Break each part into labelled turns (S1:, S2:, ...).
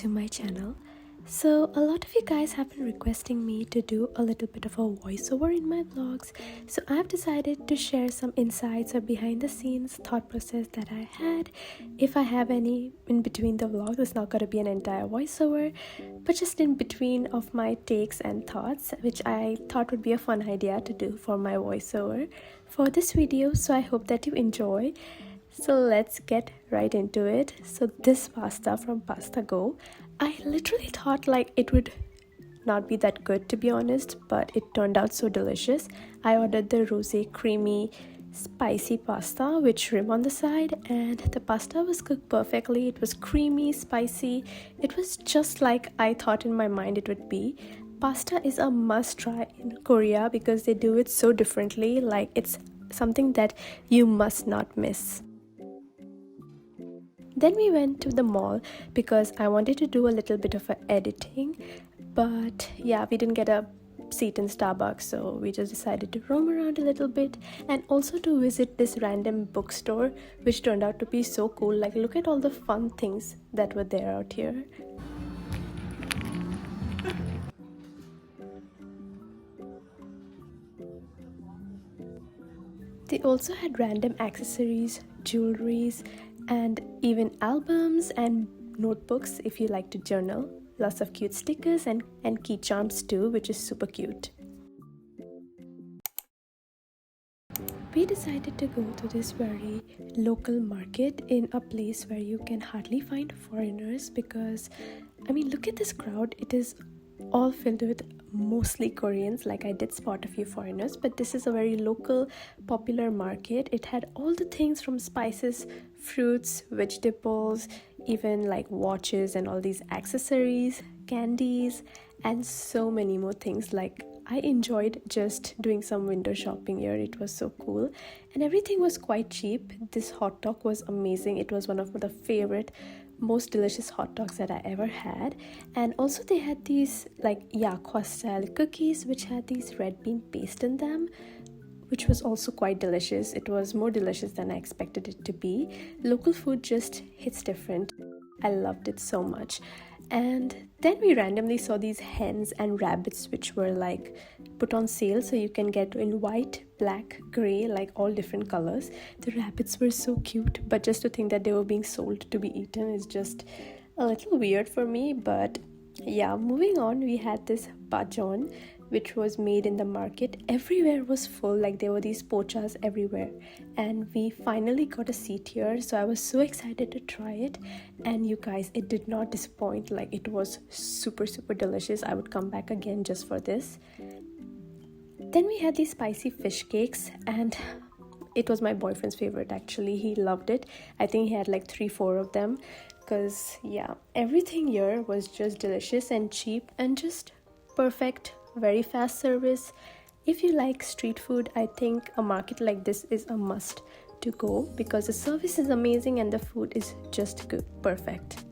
S1: to my channel. So a lot of you guys have been requesting me to do a little bit of a voiceover in my vlogs, so I've decided to share some insights or behind the scenes thought process that I had. If I have any in between the vlogs, it's not going to be an entire voiceover, but just in between of my takes and thoughts, which I thought would be a fun idea to do for my voiceover for this video. So I hope that you enjoy. So let's get right into it. So this pasta from Pasta Go, I literally thought like it would not be that good, to be honest, but it turned out so delicious. I ordered the rosé creamy spicy pasta with shrimp on the side, and the pasta was cooked perfectly. It was creamy, spicy. It was just like I thought in my mind it would be. Pasta is a must try in Korea because they do it so differently. Like, it's something that you must not miss. Then we went to the mall because I wanted to do a little bit of editing, but yeah, we didn't get a seat in Starbucks, so we just decided to roam around a little bit and also to visit this random bookstore, which turned out to be so cool. Like, look at all the fun things that were there out here. They also had random accessories, jewelries, and even albums and notebooks if you like to journal. Lots of cute stickers and key charms too, which is super cute. We decided to go to this very local market in a place where you can hardly find foreigners because, I mean, look at this crowd. It is all filled with mostly Koreans. Like, I did spot a few foreigners, but this is a very local, popular market. It had all the things from spices, fruits, vegetables, even like watches and all these accessories, candies, and so many more things. Like, I enjoyed just doing some window shopping here. It was so cool, and everything was quite cheap. This hot dog was amazing. It was one of the favorite, most delicious hot dogs that I ever had. And also they had these like yakwa style cookies which had these red bean paste in them, which was also quite delicious. It was more delicious than I expected it to be. Local food just hits different. I loved it so much. And then we randomly saw these hens and rabbits which were like put on sale, so you can get in white, black, gray, like all different colors. The rabbits were so cute, but just to think that they were being sold to be eaten is just a little weird for me. But yeah, moving on, we had this bajon which was made in the market. Everywhere was full, like there were these pochas everywhere, and we finally got a seat here, so I was so excited to try it. And you guys, it did not disappoint. Like, it was super delicious. I would come back again just for this. Then we had these spicy fish cakes, and it was my boyfriend's favorite actually. He loved it. I think he had like 3-4 of them because yeah, everything here was just delicious and cheap and just perfect. Very fast service. If you like street food, I think a market like this is a must to go because the service is amazing and the food is just good, perfect.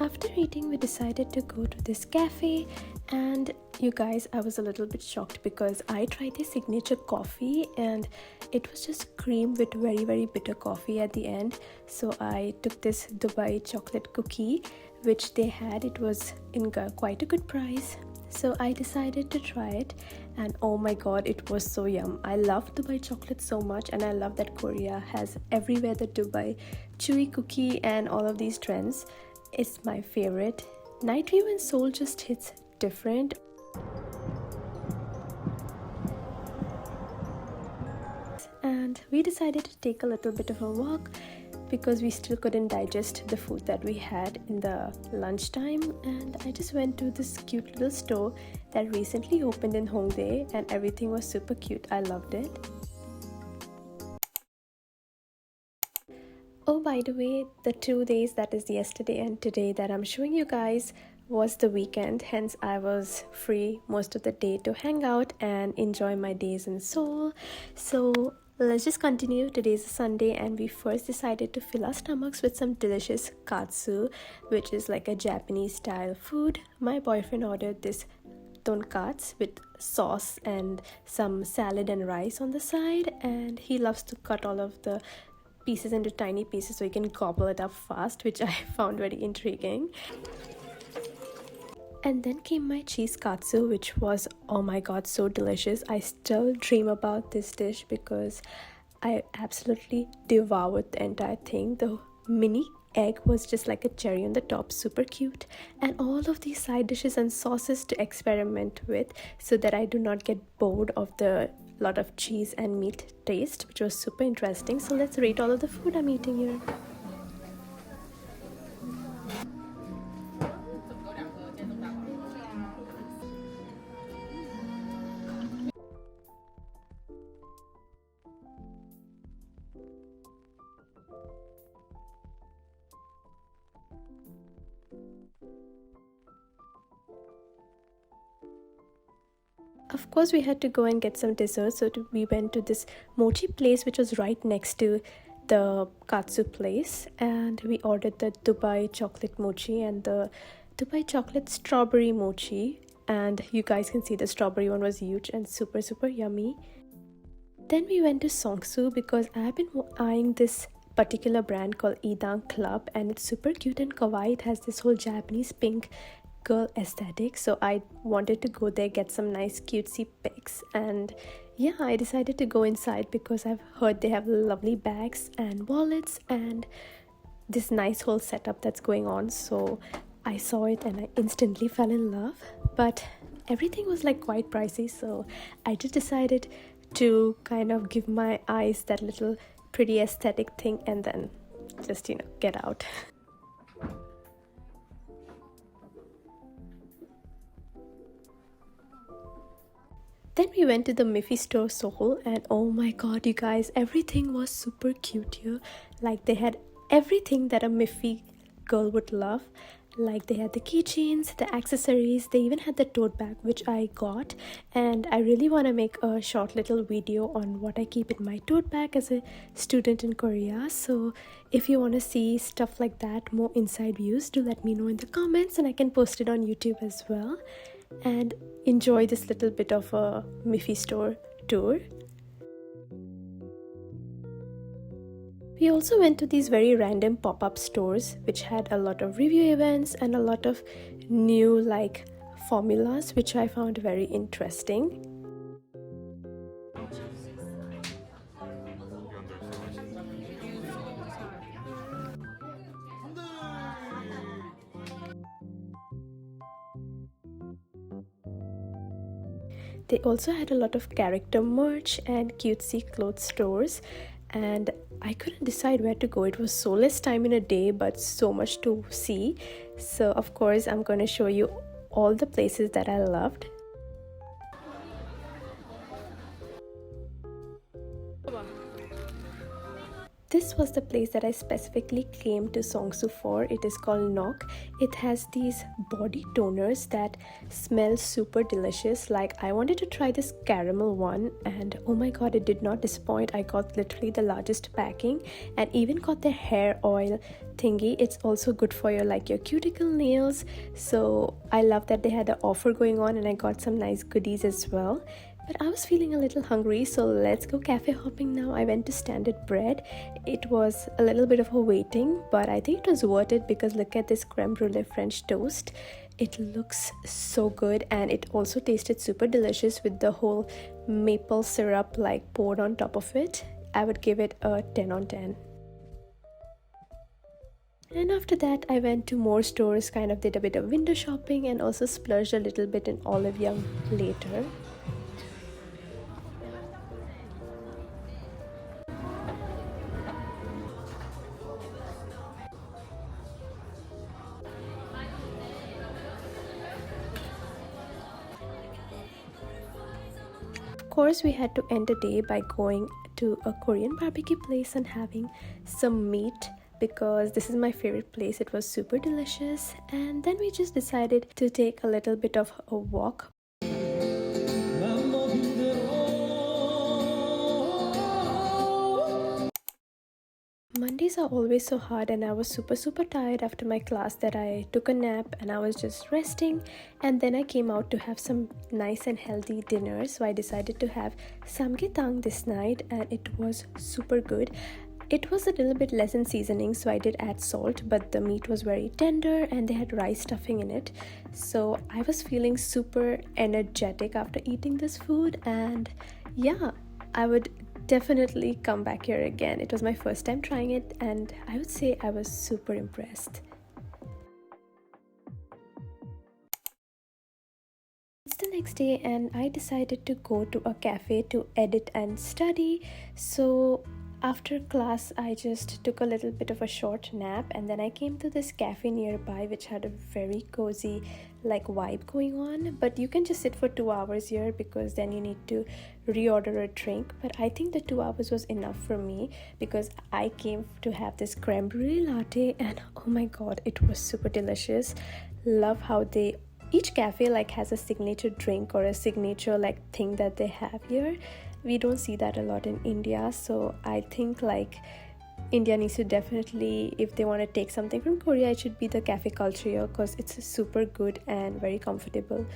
S1: After eating, we decided to go to this cafe, and you guys, I was a little bit shocked because I tried their signature coffee and it was just cream with very bitter coffee at the end. So I took this Dubai chocolate cookie which they had. It was in quite a good price, so I decided to try it, and oh my god, it was so yum. I love Dubai chocolate so much, and I love that Korea has everywhere the Dubai chewy cookie and all of these trends. It's my favorite. Night view in Seoul just hits different. And we decided to take a little bit of a walk because we still couldn't digest the food that we had in the lunchtime. And I just went to this cute little store that recently opened in Hongdae, and everything was super cute. I loved it. Oh, by the way, the 2 days, that is yesterday and today, that I'm showing you guys was the weekend. Hence, I was free most of the day to hang out and enjoy my days in Seoul. So Let's just continue. Today's a Sunday and we first decided to fill our stomachs with some delicious katsu, which is like a Japanese style food. My boyfriend ordered this tonkatsu with sauce and some salad and rice on the side, and he loves to cut all of the pieces into tiny pieces so he can gobble it up fast, which I found very intriguing. And then came my cheese katsu, which was, oh my god, so delicious. I still dream about this dish because I absolutely devoured the entire thing. The mini egg was just like a cherry on the top, super cute, and all of these side dishes and sauces to experiment with so that I do not get bored of the lot of cheese and meat taste, which was super interesting. So let's rate all of the food I'm eating here. Of course, we had to go and get some dessert, so we went to this mochi place which was right next to the katsu place, and we ordered the Dubai chocolate mochi and the Dubai chocolate strawberry mochi, and you guys can see the strawberry one was huge and super yummy. Then we went to Seongsu because I've been eyeing this particular brand called Idang Club, and it's super cute and kawaii. It has this whole Japanese pink girl aesthetic, so I wanted to go there, get some nice cutesy pics, and yeah, I decided to go inside because I've heard they have lovely bags and wallets and this nice whole setup that's going on. So I saw it and I instantly fell in love, but everything was like quite pricey, so I just decided to kind of give my eyes that little pretty aesthetic thing and then just get out. Then we went to the Miffy store Seoul, and oh my god, you guys, everything was super cute here. Like, they had everything that a Miffy girl would love. Like, they had the keychains, the accessories, they even had the tote bag, which I got, and I really want to make a short little video on what I keep in my tote bag as a student in Korea. So if you want to see stuff like that, more inside views, do let me know in the comments and I can post it on YouTube as well. And enjoy this little bit of a Miffy store tour. We also went to these very random pop-up stores which had a lot of review events and a lot of new like formulas, which I found very interesting. They also had a lot of character merch and cutesy clothes stores, and I couldn't decide where to go. It was so less time in a day but so much to see. So of course I'm going to show you all the places that I loved. This was the place that I specifically came to Seongsu for. It is called Nok. It has these body toners that smell super delicious. Like, I wanted to try this caramel one, and oh my god, it did not disappoint. I got literally the largest packing and even got the hair oil thingy. It's also good for your cuticle nails. So I love that they had an offer going on and I got some nice goodies as well. But I was feeling a little hungry, so let's go cafe hopping now. I went to Standard Bread. It was a little bit of a waiting, but I think it was worth it because look at this creme brulee French toast. It looks so good and it also tasted super delicious with the whole maple syrup poured on top of it. I would give it a 10 on 10. And after that, I went to more stores, kind of did a bit of window shopping and also splurged a little bit in Olive Young later. Of course, we had to end the day by going to a Korean barbecue place and having some meat because this is my favorite place. It was super delicious, and then we just decided to take a little bit of a walk. Mondays are always so hard, and I was super tired after my class that I took a nap and I was just resting. And then I came out to have some nice and healthy dinner. So I decided to have samgyetang this night, and it was super good. It was a little bit less in seasoning, so I did add salt, but the meat was very tender and they had rice stuffing in it. So I was feeling super energetic after eating this food, and yeah, I would definitely come back here again. It was my first time trying it, and I would say I was super impressed. It's the next day, and I decided to go to a cafe to edit and study. So after class, I just took a little bit of a short nap, and then I came to this cafe nearby which had a very cozy vibe going on. But you can just sit for 2 hours here because then you need to reorder a drink. But I think the 2 hours was enough for me because I came to have this creme brulee latte, and oh my god, it was super delicious. Love how each cafe has a signature drink or a signature thing that they have here. We don't see that a lot in India, so I think India needs to definitely, if they want to take something from Korea, it should be the cafe culture here, because it's super good and very comfortable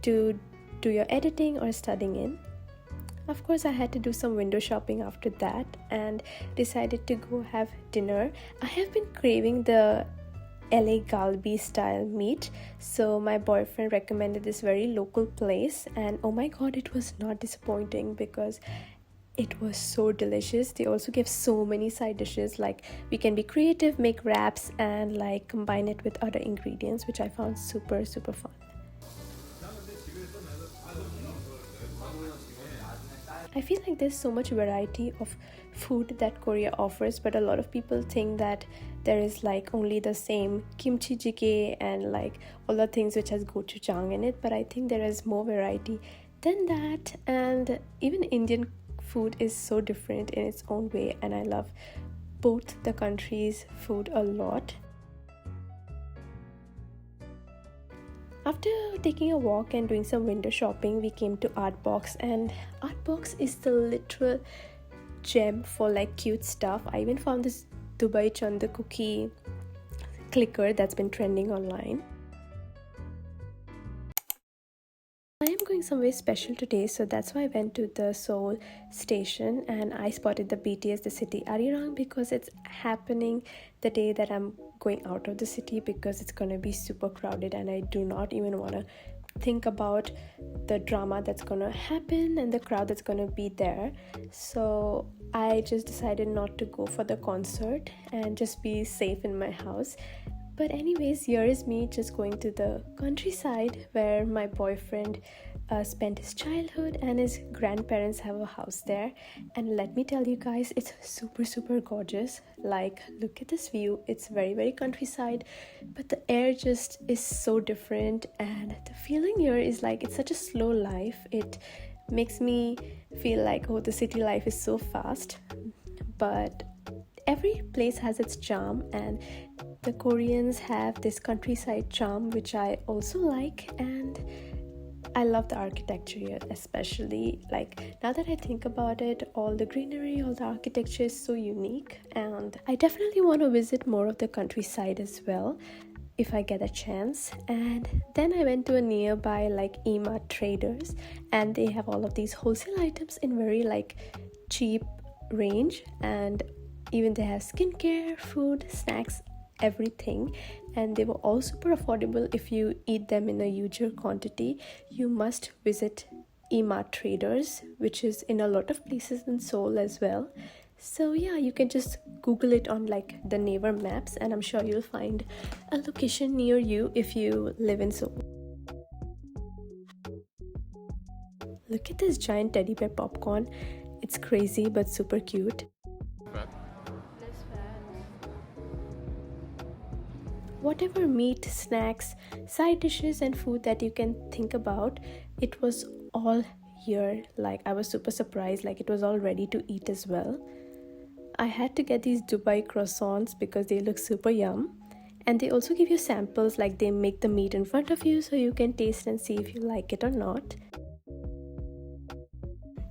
S1: to do your editing or studying in. Of course, I had to do some window shopping after that and decided to go have dinner. I have been craving the LA Galbi style meat, so my boyfriend recommended this very local place, and oh my god, it was not disappointing because it was so delicious. They also give so many side dishes, we can be creative, make wraps, and combine it with other ingredients, which I found super fun. I feel like there's so much variety of food that Korea offers, but a lot of people think that there is only the same kimchi jjigae and all the things which has gochujang in it, but I think there is more variety than that. And even Indian food is so different in its own way, and I love both the countries' food a lot. After taking a walk and doing some window shopping, we came to Artbox, and Artbox is the literal gem for cute stuff. I even found this Dubai Chanda cookie clicker that's been trending online. I am going somewhere special today, so that's why I went to the Seoul station and I spotted the BTS The City Arirang, because it's happening the day that I'm going out of the city, because it's gonna be super crowded and I do not even want to think about the drama that's gonna happen and the crowd that's gonna be there. So I just decided not to go for the concert and just be safe in my house. But anyways, here is me just going to the countryside where my boyfriend spent his childhood, and his grandparents have a house there. And let me tell you guys, it's super gorgeous. Look at this view. It's very countryside, but the air just is so different, and the feeling here is it's such a slow life. It makes me feel oh, the city life is so fast, but every place has its charm, and the Koreans have this countryside charm, which I also like. And I love the architecture here, especially now that I think about it, all the greenery, all the architecture is so unique, and I definitely want to visit more of the countryside as well if I get a chance. And then I went to a nearby Ema Traders, and they have all of these wholesale items in very cheap range, and even they have skincare, food, snacks, everything, and they were all super affordable. If you eat them in a huger quantity, you must visit Ema Traders, which is in a lot of places in Seoul as well. So yeah, you can just Google it on the Naver maps, and I'm sure you'll find a location near you if you live in Seoul. Look at this giant teddy bear popcorn. It's crazy but super cute. Whatever meat, snacks, side dishes, and food that you can think about, it was all here. I was super surprised, it was all ready to eat as well. I had to get these Dubai croissants because they look super yum, and they also give you samples, they make the meat in front of you so you can taste and see if you like it or not.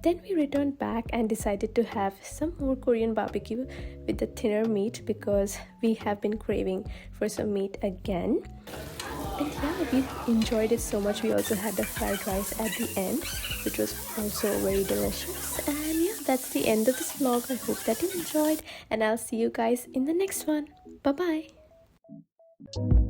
S1: Then we returned back and decided to have some more Korean barbecue with the thinner meat because we have been craving for some meat again. And yeah, we enjoyed it so much. We also had the fried rice at the end, which was also very delicious. And yeah, that's the end of this vlog. I hope that you enjoyed, and I'll see you guys in the next one. Bye bye.